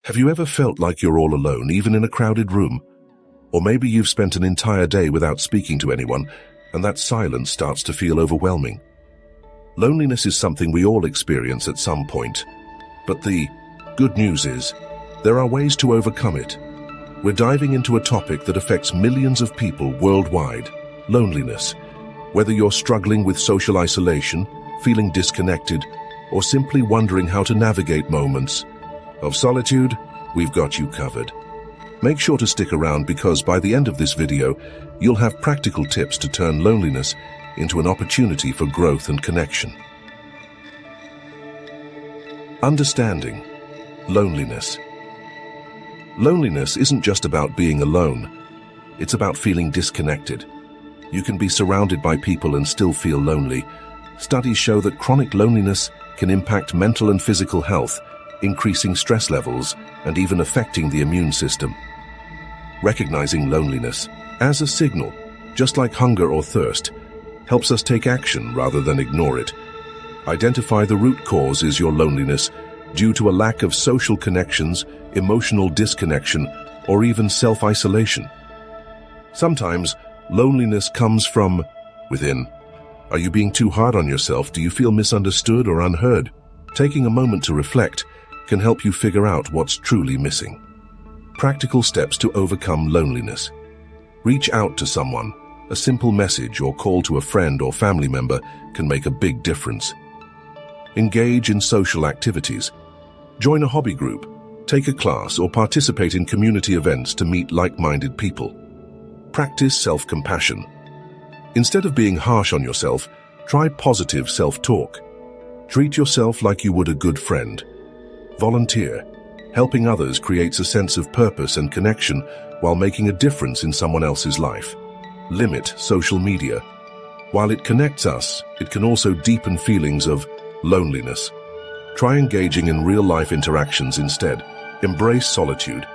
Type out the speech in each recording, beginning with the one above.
Have you ever felt like you're all alone, even in a crowded room? Or maybe you've spent an entire day without speaking to anyone, and that silence starts to feel overwhelming. Loneliness is something we all experience at some point. But the good news is, there are ways to overcome it. We're diving into a topic that affects millions of people worldwide: loneliness. Whether you're struggling with social isolation, feeling disconnected, or simply wondering how to navigate moments of solitude, we've got you covered. Make sure to stick around because by the end of this video, you'll have practical tips to turn loneliness into an opportunity for growth and connection. Understanding loneliness. Loneliness isn't just about being alone. It's about feeling disconnected. You can be surrounded by people and still feel lonely. Studies show that chronic loneliness can impact mental and physical health, increasing stress levels and even affecting the immune system. Recognizing loneliness as a signal, just like hunger or thirst, helps us take action rather than ignore it. Identify the root cause is your loneliness due to a lack of social connections, emotional disconnection, or even self-isolation. Sometimes loneliness comes from within. Are you being too hard on yourself? Do you feel misunderstood or unheard? Taking a moment to reflect can help you figure out what's truly missing. Practical steps to overcome loneliness. Reach out to someone. A simple message or call to a friend or family member can make a big difference. Engage in social activities. Join a hobby group, take a class, or participate in community events to meet like-minded people. Practice self-compassion. Instead of being harsh on yourself, try positive self-talk. Treat yourself like you would a good friend. Volunteer. Helping others creates a sense of purpose and connection while making a difference in someone else's life. Limit social media. While it connects us, it can also deepen feelings of loneliness. Try engaging in real-life interactions instead. Embrace solitude.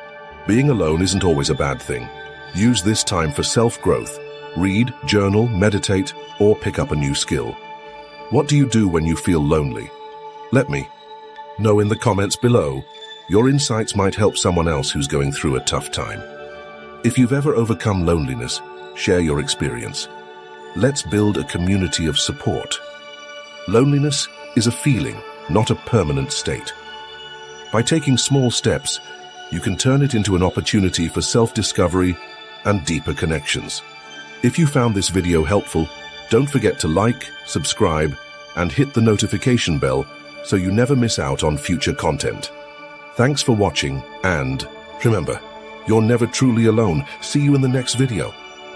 Being alone isn't always a bad thing. Use this time for self-growth. Read, journal, meditate, or pick up a new skill. What do you do when you feel lonely? Let me know in the comments below. Your insights might help someone else who's going through a tough time. If you've ever overcome loneliness, share your experience. Let's build a community of support. Loneliness is a feeling, not a permanent state. By taking small steps, you can turn it into an opportunity for self-discovery and deeper connections. If you found this video helpful, don't forget to like, subscribe, and hit the notification bell so you never miss out on future content. Thanks for watching, and remember, you're never truly alone. See you in the next video.